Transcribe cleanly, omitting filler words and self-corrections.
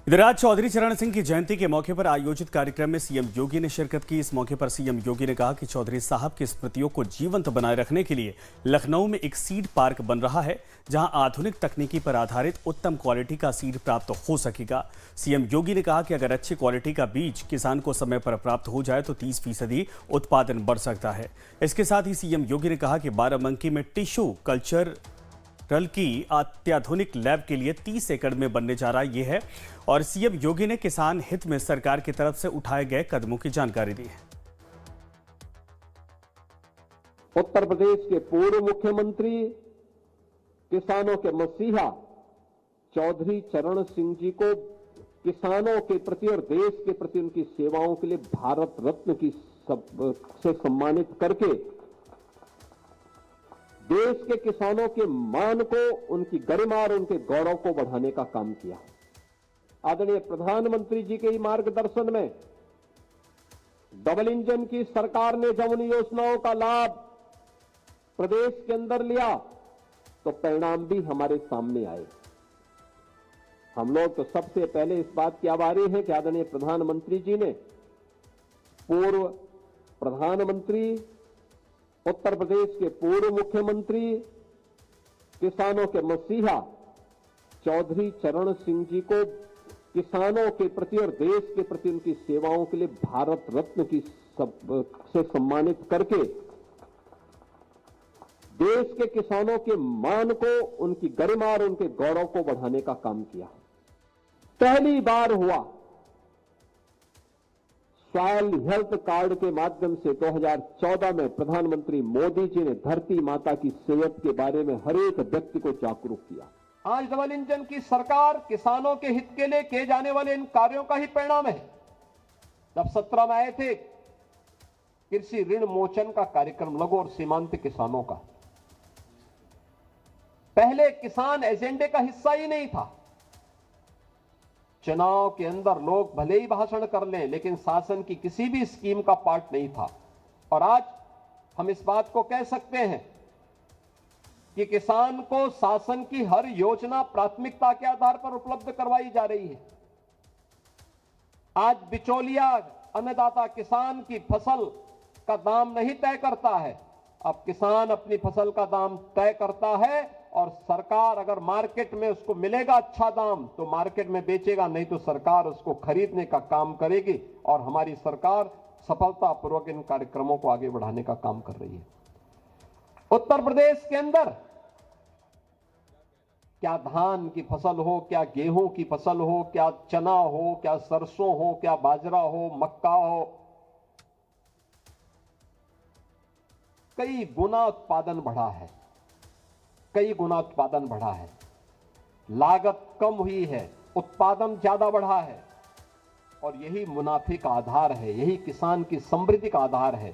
इधर आज चौधरी चरण सिंह की जयंती के मौके पर आयोजित कार्यक्रम में सीएम योगी ने शिरकत की। इस मौके पर सीएम योगी ने कहा कि चौधरी साहब की स्मृतियों को जीवंत बनाए रखने के लिए लखनऊ में एक सीड पार्क बन रहा है, जहां आधुनिक तकनीकी पर आधारित उत्तम क्वालिटी का सीड प्राप्त हो सकेगा। सीएम योगी ने कहा कि अगर अच्छी क्वालिटी का बीज किसान को समय पर प्राप्त हो जाए तो 30% उत्पादन बढ़ सकता है। इसके साथ ही सीएम योगी ने कहा कि बाराबंकी में टिश्यू कल्चर की अत्याधुनिक लैब के लिए 30 एकड़ में बनने जा रहा ये है। और सीएम योगी ने किसान हित में सरकार की तरफ से उठाए गए कदमों की जानकारी दी है। उत्तर प्रदेश के पूर्व मुख्यमंत्री, किसानों के मसीहा चौधरी चरण सिंह जी को किसानों के प्रति और देश के प्रति उनकी सेवाओं के लिए भारत रत्न से सम्मानित करके देश के किसानों के मान को, उनकी गरिमा और उनके गौरव को बढ़ाने का काम किया। आदरणीय प्रधानमंत्री जी के मार्गदर्शन में डबल इंजन की सरकार ने जब उन योजनाओं का लाभ प्रदेश के अंदर लिया तो परिणाम भी हमारे सामने आए। हम लोग तो सबसे पहले इस बात के आभारी हैं कि आदरणीय प्रधानमंत्री जी ने पूर्व प्रधानमंत्री, उत्तर प्रदेश के पूर्व मुख्यमंत्री, किसानों के मसीहा चौधरी चरण सिंह जी को किसानों के प्रति और देश के प्रति उनकी सेवाओं के लिए भारत रत्न से सम्मानित करके देश के किसानों के मान को, उनकी गरिमा और उनके गौरव को बढ़ाने का काम किया। पहली बार हुआ सॉइल हेल्थ कार्ड के माध्यम से 2014 में प्रधानमंत्री मोदी जी ने धरती माता की सेहत के बारे में हर एक व्यक्ति को जागरूक किया। आज डबल इंजन की सरकार किसानों के हित के लिए किए जाने वाले इन कार्यों का ही परिणाम है। जब 17 में आए थे कृषि ऋण मोचन का कार्यक्रम लघु और सीमांत किसानों का, पहले किसान एजेंडे का हिस्सा ही नहीं था। चुनाव के अंदर लोग भले ही भाषण कर लें, लेकिन शासन की किसी भी स्कीम का पार्ट नहीं था। और आज हम इस बात को कह सकते हैं कि किसान को शासन की हर योजना प्राथमिकता के आधार पर उपलब्ध करवाई जा रही है। आज बिचौलिया अन्नदाता किसान की फसल का दाम नहीं तय करता है, अब किसान अपनी फसल का दाम तय करता है और सरकार अगर मार्केट में उसको मिलेगा अच्छा दाम तो मार्केट में बेचेगा, नहीं तो सरकार उसको खरीदने का काम करेगी। और हमारी सरकार सफलतापूर्वक इन कार्यक्रमों को आगे बढ़ाने का काम कर रही है। उत्तर प्रदेश के अंदर क्या धान की फसल हो, क्या गेहूं की फसल हो, क्या चना हो, क्या सरसों हो, क्या बाजरा हो, मक्का हो, कई गुना उत्पादन बढ़ा है, कई गुना उत्पादन बढ़ा है। लागत कम हुई है, उत्पादन ज्यादा बढ़ा है और यही मुनाफे का आधार है, यही किसान की समृद्धि का आधार है।